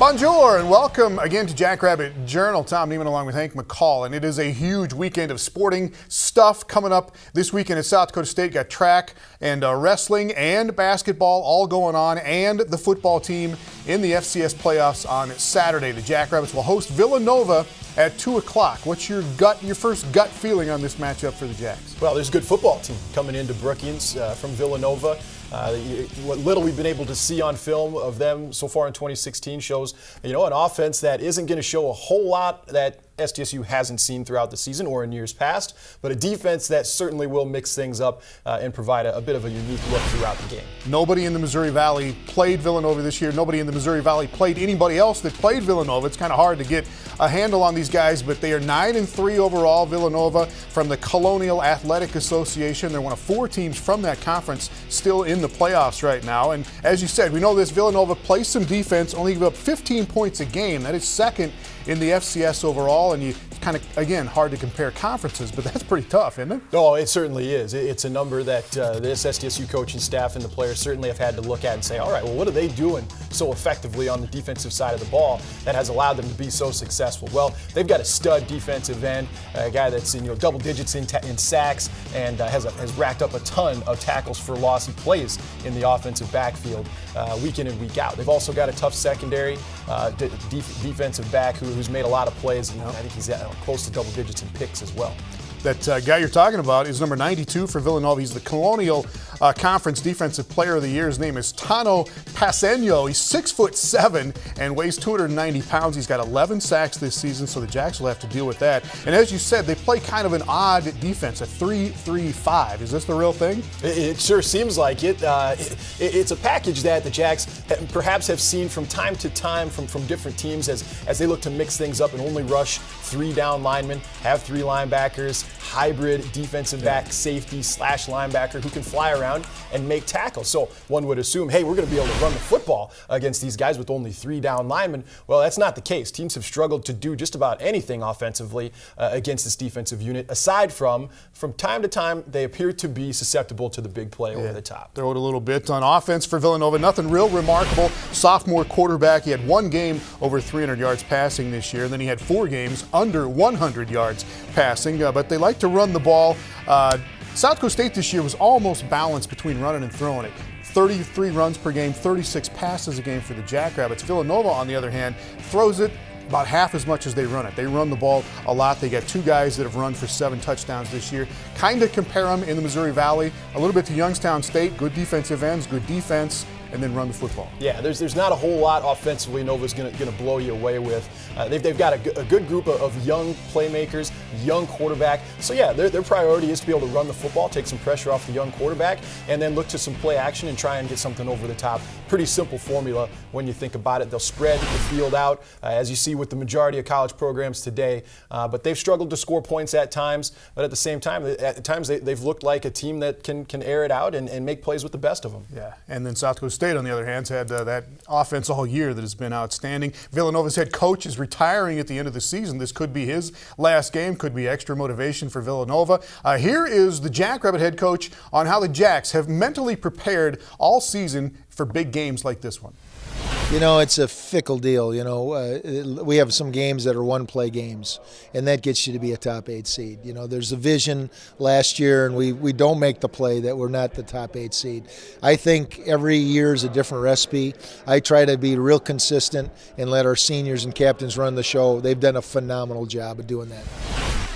Bonjour and welcome again to Jackrabbit Journal. Tom Neiman along with Hank McCall, and it is a huge weekend of sporting stuff coming up this weekend at South Dakota State. Got track and wrestling and basketball all going on, and the football team in the FCS playoffs on Saturday. The Jackrabbits will host Villanova at 2 o'clock. What's your first gut feeling on this matchup for the Jacks? Well, there's a good football team coming into Brookings from Villanova. What little we've been able to see on film of them so far in 2016 shows, an offense that isn't going to show a whole lot that SDSU hasn't seen throughout the season or in years past, but a defense that certainly will mix things up and provide a bit of a unique look throughout the game. Nobody in the Missouri Valley played Villanova this year. Nobody in the Missouri Valley played anybody else that played Villanova. It's kind of hard to get a handle on these guys, but they are 9-3 overall. Villanova from the Colonial Athletic Association. They're one of 4 teams from that conference still in the playoffs right now. And as you said, we know this Villanova plays some defense, only give up 15 points a game. That is second in the FCS overall, and you kind of, again, hard to compare conferences, but that's pretty tough, isn't it? Oh, it certainly is. It's a number that this SDSU coaching staff and the players certainly have had to look at and say, all right, well, what are they doing so effectively on the defensive side of the ball that has allowed them to be so successful? Well, they've got a stud defensive end, a guy that's in double digits in sacks and has racked up a ton of tackles for loss. He plays in the offensive backfield week in and week out. They've also got a tough secondary defensive back who's made a lot of plays. I think he's close to double digits in picks as well. That guy you're talking about is number 92 for Villanova. He's the Colonial Conference Defensive Player of the Year. His name is Tano Paseño. He's 6'7" and weighs 290 pounds. He's got 11 sacks this season, so the Jacks will have to deal with that. And as you said, they play kind of an odd defense, a 3-3-5. Is this the real thing? It sure seems like it. It's a package that the Jacks perhaps have seen from time to time from different teams as they look to mix things up and only rush 3 down linemen, have 3 linebackers, hybrid defensive back, safety / linebacker who can fly around and make tackles. So one would assume, hey, we're going to be able to run the football against these guys with only 3 down linemen. Well, that's not the case. Teams have struggled to do just about anything offensively against this defensive unit, aside from time to time, they appear to be susceptible to the big play over the top. Throw it a little bit on offense for Villanova. Nothing real remarkable. Sophomore quarterback. He had 1 game over 300 yards passing this year, and then he had 4 games under 100 yards passing, but they like to run the ball. South Dakota State this year was almost balanced between running and throwing it. 33 runs per game, 36 passes a game for the Jackrabbits. Villanova, on the other hand, throws it about half as much as they run it. They run the ball a lot. They got 2 guys that have run for 7 touchdowns this year. Kind of compare them in the Missouri Valley a little bit to Youngstown State. Good defensive ends, good defense, and then run the football. Yeah, there's not a whole lot offensively Nova's going to blow you away with. They've got a good group of young playmakers, young quarterback. So yeah, their priority is to be able to run the football, take some pressure off the young quarterback, and then look to some play action and try and get something over the top. Pretty simple formula when you think about it. They'll spread the field out, as you see with the majority of college programs today. But they've struggled to score points at times. But at the same time, they've looked like a team that can air it out and make plays with the best of them. Yeah, and then South Dakota State, on the other hand, has had that offense all year that has been outstanding. Villanova's head coach is retiring at the end of the season. This could be his last game, could be extra motivation for Villanova. Here is the Jackrabbit head coach on how the Jacks have mentally prepared all season for big games like this one. It's a fickle deal. We have some games that are one-play games, and that gets you to be a top 8 seed. There's a vision last year, and we don't make the play that we're not the top 8 seed. I think every year is a different recipe. I try to be real consistent and let our seniors and captains run the show. They've done a phenomenal job of doing that.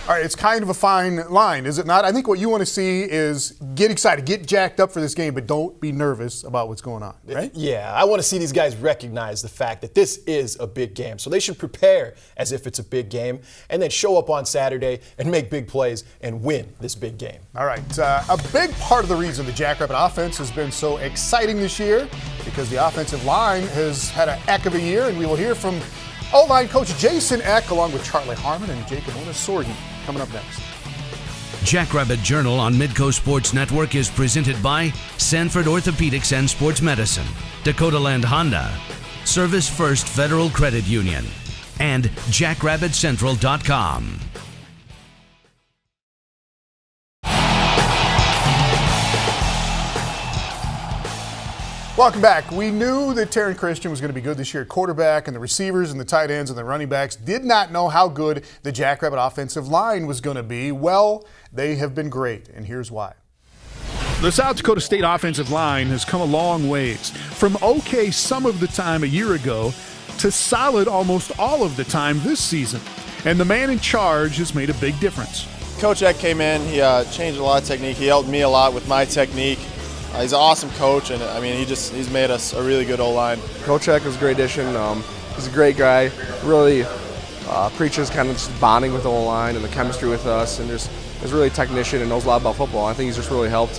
All right, it's kind of a fine line, is it not? I think what you want to see is get excited, get jacked up for this game, but don't be nervous about what's going on, right? Yeah, I want to see these guys recognize the fact that this is a big game. So they should prepare as if it's a big game and then show up on Saturday and make big plays and win this big game. All right, a big part of the reason the Jackrabbit offense has been so exciting this year because the offensive line has had a heck of a year, and we will hear from O-line coach Jason Eck along with Charlie Harmon and Jacob Sorgi coming up next. Jackrabbit Journal on Midco Sports Network is presented by Sanford Orthopedics and Sports Medicine, Dakota Land Honda, Service First Federal Credit Union, and JackrabbitCentral.com. Welcome back. We knew that Taryn Christian was going to be good this year at quarterback, and the receivers and the tight ends and the running backs did not know how good the Jackrabbit offensive line was going to be. Well, they have been great, and here's why. The South Dakota State offensive line has come a long ways, from okay some of the time a year ago to solid almost all of the time this season. And the man in charge has made a big difference. Coach Eck came in, he changed a lot of technique. He helped me a lot with my technique. He's an awesome coach, and I mean, he's made us a really good O-line. Coach Eck was a great addition. He's a great guy. Really preaches kind of just bonding with the O-line and the chemistry with us, and just is really a technician and knows a lot about football. I think he's just really helped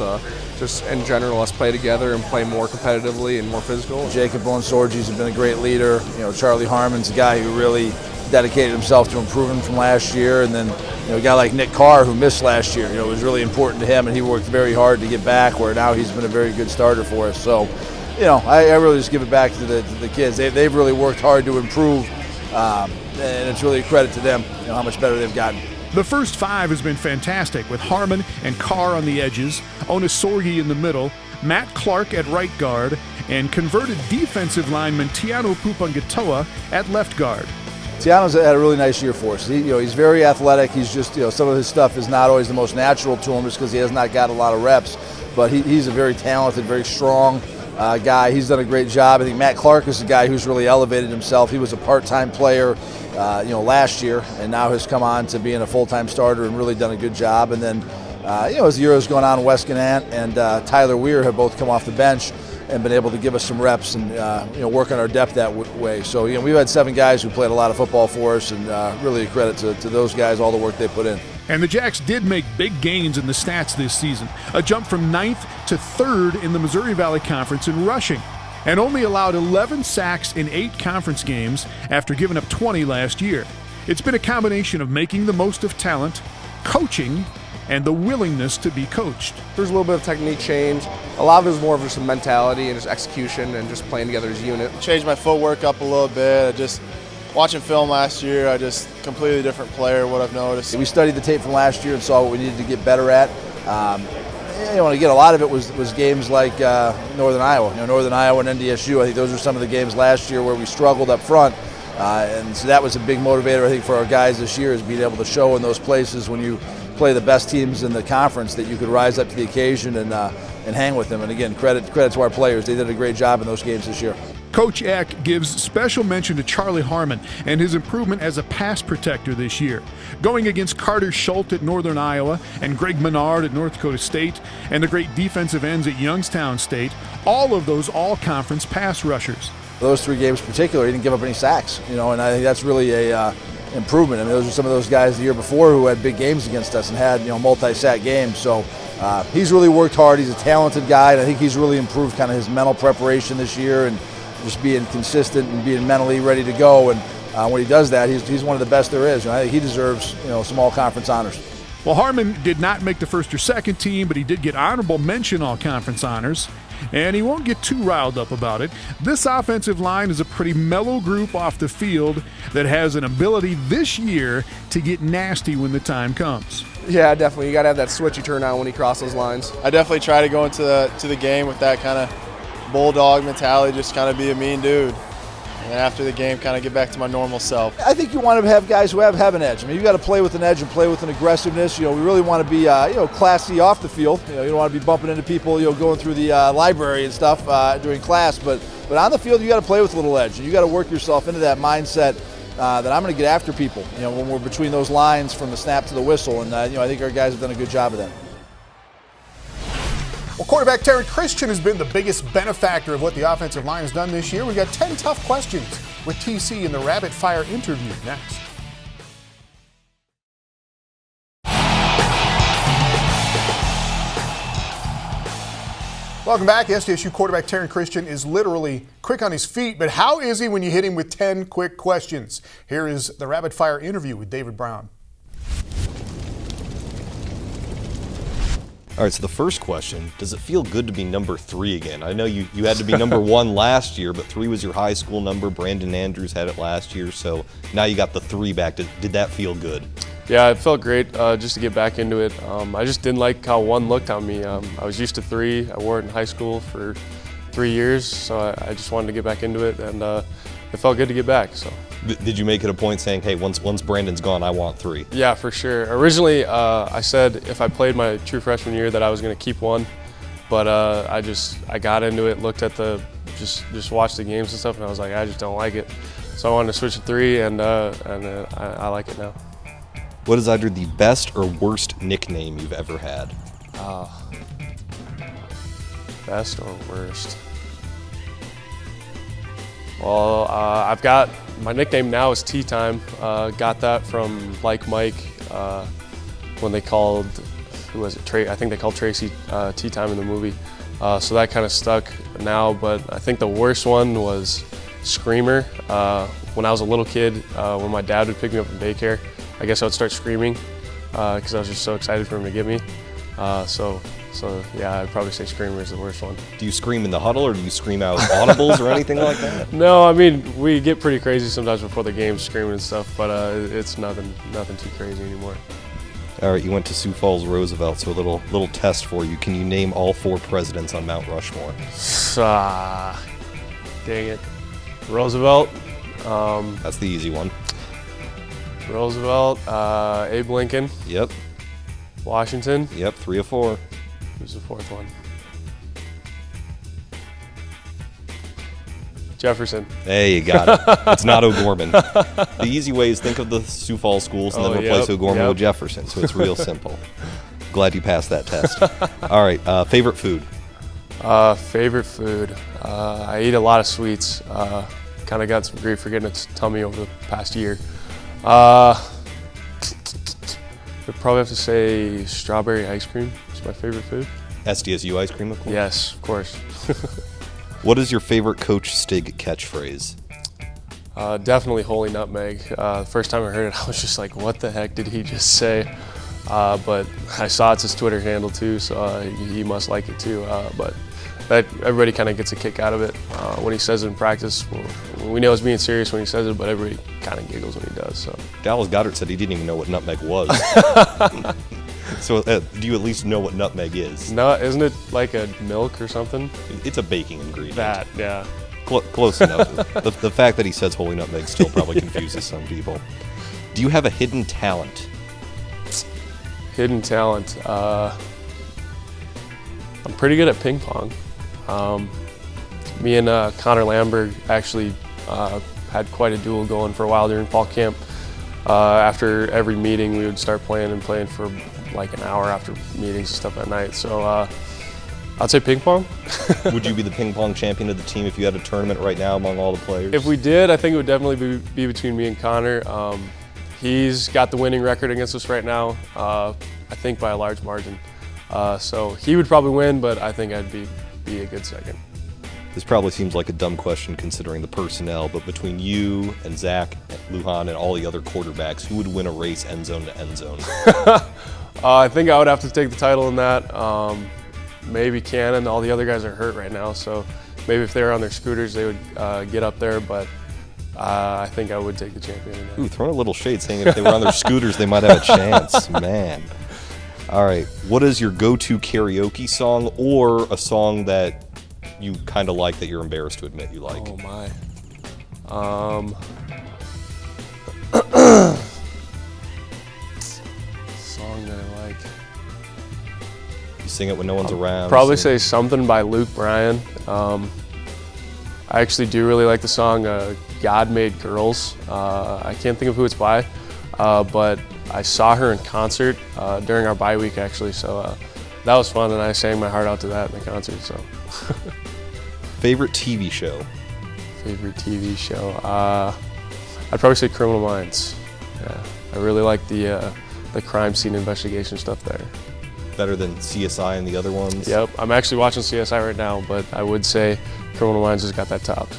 just in general us play together and play more competitively and more physical. Jacob Bonesorges has been a great leader. You know, Charlie Harmon's a guy who really dedicated himself to improving from last year, and then a guy like Nick Carr, who missed last year, it was really important to him, and he worked very hard to get back, where now he's been a very good starter for us. So, I really just give it back to the kids. They've really worked hard to improve, and it's really a credit to them, how much better they've gotten. The first five has been fantastic, with Harmon and Carr on the edges, Onasorgi in the middle, Matt Clark at right guard, and converted defensive lineman Tiano Pupangatoa at left guard. Tiano's had a really nice year for us. He's very athletic. He's just, some of his stuff is not always the most natural to him just because he has not got a lot of reps. But he's a very talented, very strong guy. He's done a great job. I think Matt Clark is a guy who's really elevated himself. He was a part-time player, last year, and now has come on to being a full-time starter and really done a good job. And then, as the year has gone on, Wes Gannant and Tyler Weir have both come off the bench and been able to give us some reps and work on our depth that way. So we've had 7 guys who played a lot of football for us, and really a credit to those guys, all the work they put in. And the Jacks did make big gains in the stats this season, a jump from 9th to 3rd in the Missouri Valley Conference in rushing, and only allowed 11 sacks in 8 conference games after giving up 20 last year. It's been a combination of making the most of talent, coaching, and the willingness to be coached. There's a little bit of technique change. A lot of it is more of just mentality and just execution and just playing together as a unit. Changed my footwork up a little bit. Watching film last year, I just completely different player, what I've noticed. We studied the tape from last year and saw what we needed to get better at. Again, a lot of it was games like Northern Iowa. Northern Iowa and NDSU, I think those were some of the games last year where we struggled up front. And so that was a big motivator, I think, for our guys this year, is being able to show in those places when you play the best teams in the conference that you could rise up to the occasion and hang with them. And again, credit to our players. They did a great job in those games this year. Coach Eck gives special mention to Charlie Harmon and his improvement as a pass protector this year, going against Carter Schultz at Northern Iowa and Greg Menard at North Dakota State and the great defensive ends at Youngstown State, all of those all-conference pass rushers. Those 3 games in particular, he didn't give up any sacks, and I think that's really a improvement. I mean, those are some of those guys the year before who had big games against us and had multi-sack games. So he's really worked hard. He's a talented guy, and I think he's really improved kind of his mental preparation this year and just being consistent and being mentally ready to go. And when he does that, he's one of the best there is. I think he deserves some all-conference honors. Well, Harmon did not make the first or second team, but he did get honorable mention all-conference honors. And he won't get too riled up about it. This offensive line is a pretty mellow group off the field that has an ability this year to get nasty when the time comes. Yeah, definitely. You got to have that switch you turn on when you cross those lines. I definitely try to go into the game with that kind of bulldog mentality, just kind of be a mean dude. And after the game, kind of get back to my normal self. I think you want to have guys who have an edge. I mean, you got to play with an edge and play with an aggressiveness. We really want to be, classy off the field. You don't want to be bumping into people, going through the library and stuff during class. But on the field, you got to play with a little edge. You got to work yourself into that mindset that I'm going to get after people. When we're between those lines from the snap to the whistle. And I think our guys have done a good job of that. Well, quarterback Taryn Christian has been the biggest benefactor of what the offensive line has done this year. We've got 10 tough questions with TC in the rapid fire interview next. Welcome back. SDSU quarterback Taryn Christian is literally quick on his feet, but how is he when you hit him with 10 quick questions? Here is the rapid fire interview with David Brown. All right, so the first question, does it feel good to be number 3 again? I know you had to be number 1 last year, but 3 was your high school number. Brandon Andrews had it last year, so now you got the 3 back. Did that feel good? Yeah, it felt great just to get back into it. I just didn't like how 1 looked on me. I was used to 3. I wore it in high school for 3 years, so I just wanted to get back into it, and it felt good to get back. So. Did you make it a point saying, hey, once Brandon's gone, I want 3? Yeah, for sure. Originally, I said if I played my true freshman year that I was going to keep 1, but I got into it, looked at just watched the games and stuff, and I was like, I just don't like it. So I wanted to switch to 3, and I like it now. What is either the best or worst nickname you've ever had? Best or worst? Well, I've got, my nickname now is Tea Time. Got that from Like Mike when they called, who was it? I think they called Tracy Tea Time in the movie. So that kind of stuck now, but I think the worst one was Screamer. When I was a little kid, when my dad would pick me up from daycare, I guess I would start screaming because I was just so excited for him to get me. So yeah, I'd probably say Screamer is the worst one. Do you scream in the huddle, or do you scream out audibles or anything like that? No, I mean, we get pretty crazy sometimes before the games, screaming and stuff, but it's nothing too crazy anymore. All right, you went to Sioux Falls Roosevelt, so a little test for you. Can you name all 4 presidents on Mount Rushmore? Dang it. Roosevelt. That's the easy one. Roosevelt, Abe Lincoln. Yep. Washington. Yep, 3 of 4. Who's the 4th one? Jefferson. Hey, you got it. It's not O'Gorman. The easy way is think of the Sioux Falls schools and then replace O'Gorman with Jefferson, so it's real simple. Glad you passed that test. All right, favorite food? Favorite food? I eat a lot of sweets. Kind of got some grief for getting a tummy over the past year. I'd probably have to say strawberry ice cream is my favorite food. SDSU ice cream, of course? Yes, of course. What is your favorite Coach Stig catchphrase? Definitely Holy Nutmeg. The first time I heard it, I was just like, what the heck did he just say? But I saw it's his Twitter handle too, so he must like it too. But everybody kind of gets a kick out of it when he says it in practice. We know he's being serious when he says it, but everybody kind of giggles when he does. So Dallas Goddard said he didn't even know what nutmeg was. So do you at least know what nutmeg is? No, isn't it like a milk or something? It's a baking ingredient. That, yeah. Close enough. The fact that he says holy nutmeg still probably confuses some people. Do you have a hidden talent? Hidden talent. I'm pretty good at ping pong. Me and Connor Lamberg actually had quite a duel going for a while during fall camp. After every meeting, we would start playing for like an hour after meetings and stuff at night. So I'd say ping pong. Would you be the ping pong champion of the team if you had a tournament right now among all the players? If we did, I think it would definitely be between me and Connor. He's got the winning record against us right now, I think by a large margin. So he would probably win, but I think I'd be a good second. This probably seems like a dumb question considering the personnel, but between you and Zach, Lujan, and all the other quarterbacks, who would win a race end zone to end zone? I think I would have to take the title in that. Maybe Cannon. All the other guys are hurt right now, so maybe if they were on their scooters, they would get up there, but I think I would take the champion in that. Ooh, throwing a little shade, saying if they were on their scooters, they might have a chance. Man. All right, what is your go-to karaoke song, or a song that you kind of like that you're embarrassed to admit you like? Oh my. Song that I like. You sing it when no one's around. Probably say Something by Luke Bryan. I actually do really like the song God Made Girls. I can't think of who it's by, but I saw her in concert during our bye week actually, so that was fun, and I sang my heart out to that in the concert. So. Favorite TV show? Favorite TV show? I'd probably say Criminal Minds. Yeah, I really like the crime scene investigation stuff there. Better than CSI and the other ones? Yep, I'm actually watching CSI right now, but I would say Criminal Minds has got that topped.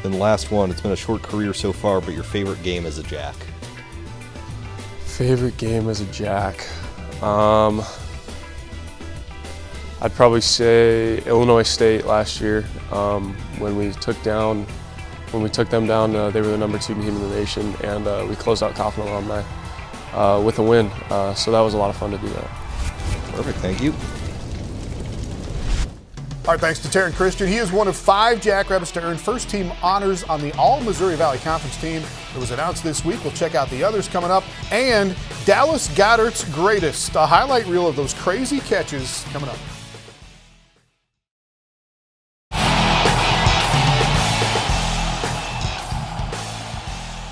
Then last one, it's been a short career so far, but your favorite game as a Jack? Favorite game as a Jack? I'd probably say Illinois State last year. When we took them down, they were the #2 team in the nation, and we closed out Coffin alumni with a win. So that was a lot of fun to do that. Perfect, thank you. Our thanks to Taryn Christian. He is one of 5 Jackrabbits to earn first-team honors on the All-Missouri Valley Conference team. It was announced this week. We'll check out the others coming up. And Dallas Goedert's greatest, a highlight reel of those crazy catches coming up.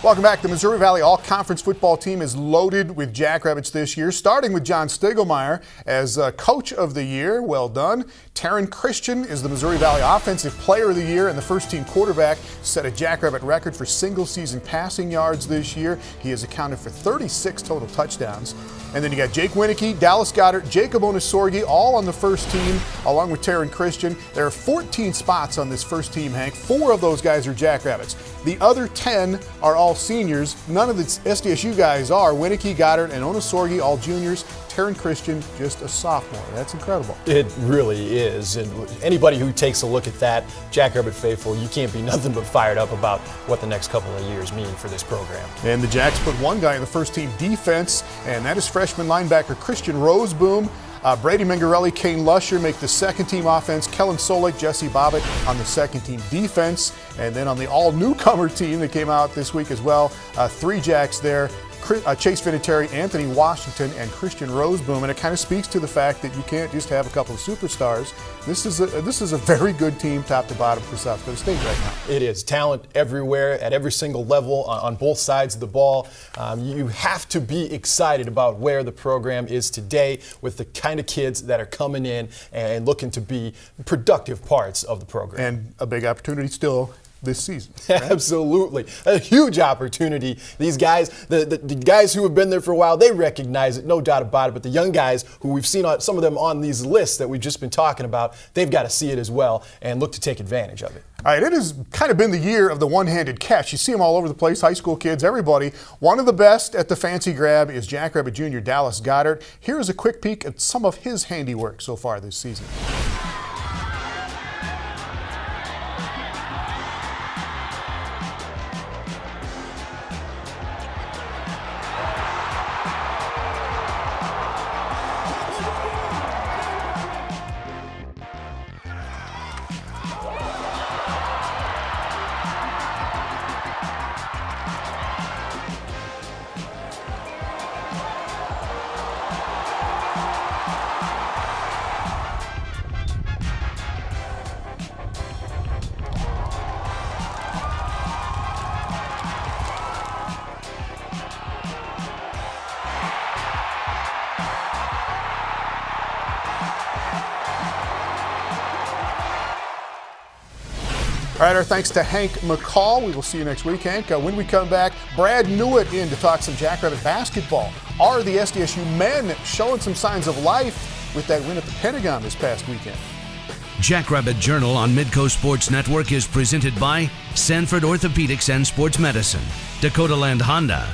Welcome back. The Missouri Valley All-Conference football team is loaded with Jackrabbits this year, starting with John Stiegelmeier as Coach of the Year. Well done. Taryn Christian is the Missouri Valley Offensive Player of the Year, and the first-team quarterback set a Jackrabbit record for single-season passing yards this year. He has accounted for 36 total touchdowns. And then you got Jake Winicky, Dallas Goedert, Jacob Onosorgi, all on the first team, along with Taryn Christian. There are 14 spots on this first team, Hank. 4 of those guys are Jackrabbits. The other 10 are all seniors. None of the SDSU guys are. Winicky, Goedert, and Onosorgi, all juniors. Taryn Christian, just a sophomore. That's incredible. It really is. And anybody who takes a look at that, Jackrabbit faithful, you can't be nothing but fired up about what the next couple of years mean for this program. And the Jacks put one guy in the first team defense, and that is freshman linebacker Christian Roseboom. Brady Mingarelli, Kane Lusher make the second team offense. Kellen Solik, Jesse Bobbitt on the second team defense. And then on the all newcomer team that came out this week as well, 3 Jacks there. Chase Vinatieri, Anthony Washington, and Christian Roseboom, and it kind of speaks to the fact that you can't just have a couple of superstars. This is a very good team, top to bottom, for South Dakota State right now. It is talent everywhere, at every single level, on both sides of the ball. You have to be excited about where the program is today with the kind of kids that are coming in and looking to be productive parts of the program. And a big opportunity still this season. Right? Absolutely. A huge opportunity. These guys, the guys who have been there for a while, they recognize it, no doubt about it. But the young guys who we've seen, some of them on these lists that we've just been talking about, they've got to see it as well and look to take advantage of it. All right, it has kind of been the year of the one-handed catch. You see them all over the place, high school kids, everybody. One of the best at the fancy grab is Jackrabbit Jr. Dallas Goedert. Here's a quick peek at some of his handiwork so far this season. All right, our thanks to Hank McCall. We will see you next week, Hank. When we come back, Brad Newitt in to talk some Jackrabbit basketball. Are the SDSU men showing some signs of life with that win at the Pentagon this past weekend? Jackrabbit Journal on Midco Sports Network is presented by Sanford Orthopedics and Sports Medicine, Dakota Land Honda,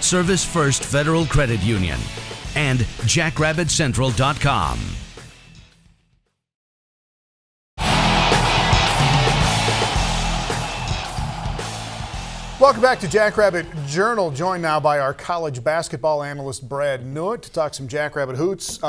Service First Federal Credit Union, and JackrabbitCentral.com. Welcome back to Jackrabbit Journal, joined now by our college basketball analyst Brad Newitt to talk some Jackrabbit hoops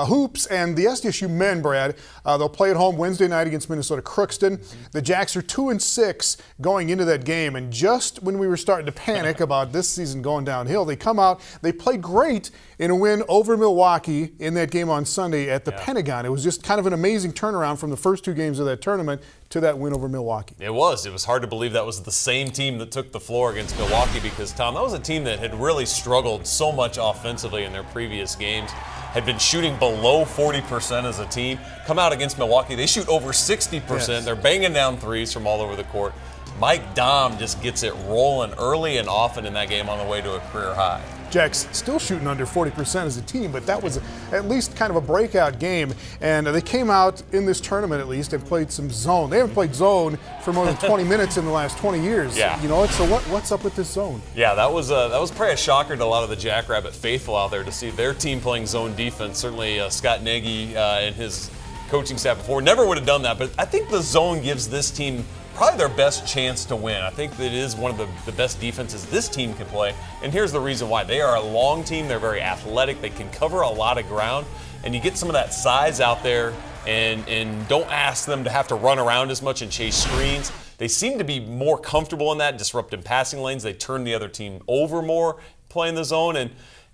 and the SDSU men, Brad. They'll play at home Wednesday night against Minnesota Crookston. The Jacks are 2-6 going into that game, and just when we were starting to panic about this season going downhill, they come out, they played great in a win over Milwaukee in that game on Sunday at the Pentagon. It was just kind of an amazing turnaround from the first 2 games of that tournament to that win over Milwaukee. It was hard to believe that was the same team that took the floor against Milwaukee because, Tom, that was a team that had really struggled so much offensively in their previous games, had been shooting below 40% as a team. Come out against Milwaukee, they shoot over 60%. Yes. They're banging down threes from all over the court. Mike Dahm just gets it rolling early and often in that game on the way to a career high. Jacks still shooting under 40% as a team, but that was at least kind of a breakout game. And they came out in this tournament, at least, and played some zone. They haven't played zone for more than 20 minutes in the last 20 years. Yeah. You know, so what's up with this zone? Yeah, that was probably a shocker to a lot of the Jackrabbit faithful out there to see their team playing zone defense. Certainly Scott Nagy and his coaching staff before never would have done that, but I think the zone gives this team probably their best chance to win. I think that it is one of the best defenses this team can play, and here's the reason why. They are a long team. They're very athletic. They can cover a lot of ground, and you get some of that size out there and don't ask them to have to run around as much and chase screens. They seem to be more comfortable in that, disrupting passing lanes. They turn the other team over more, playing the zone. And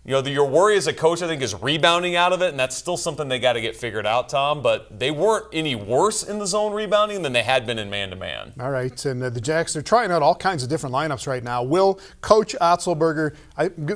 your worry as a coach, I think, is rebounding out of it, and that's still something they got to get figured out, Tom. But they weren't any worse in the zone rebounding than they had been in man-to-man. All right, and the Jacks, they're trying out all kinds of different lineups right now. Will Coach Otzelberger,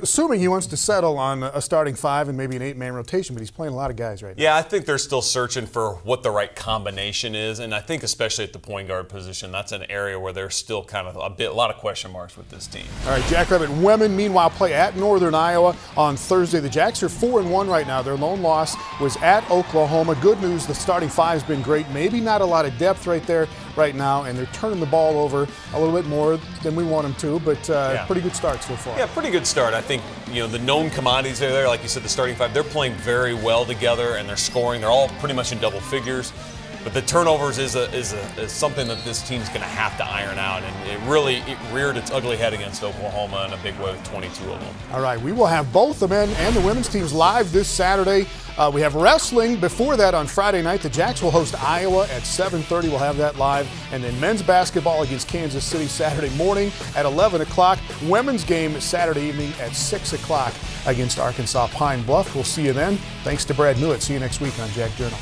assuming he wants to settle on a starting 5 and maybe an 8-man rotation, but he's playing a lot of guys right now. Yeah, I think they're still searching for what the right combination is, and I think especially at the point guard position, that's an area where there's still kind of a lot of question marks with this team. All right, Jackrabbit women, meanwhile, play at Northern Iowa on Thursday. The Jacks are 4-1 right now. Their lone loss was at Oklahoma. Good news, the starting 5's been great. Maybe not a lot of depth right there right now, and they're turning the ball over a little bit more than we want them to, but pretty good start so far. Yeah, pretty good start. I think, the known commodities are there. Like you said, the starting 5, they're playing very well together, and they're scoring. They're all pretty much in double figures. But the turnovers is something that this team's going to have to iron out, and it reared its ugly head against Oklahoma in a big way with 22 of them. All right, we will have both the men and the women's teams live this Saturday. We have wrestling before that on Friday night. The Jacks will host Iowa at 7:30. We'll have that live. And then men's basketball against Kansas City Saturday morning at 11 o'clock. Women's game Saturday evening at 6 o'clock against Arkansas Pine Bluff. We'll see you then. Thanks to Brad Newitt. See you next week on Jack Journal.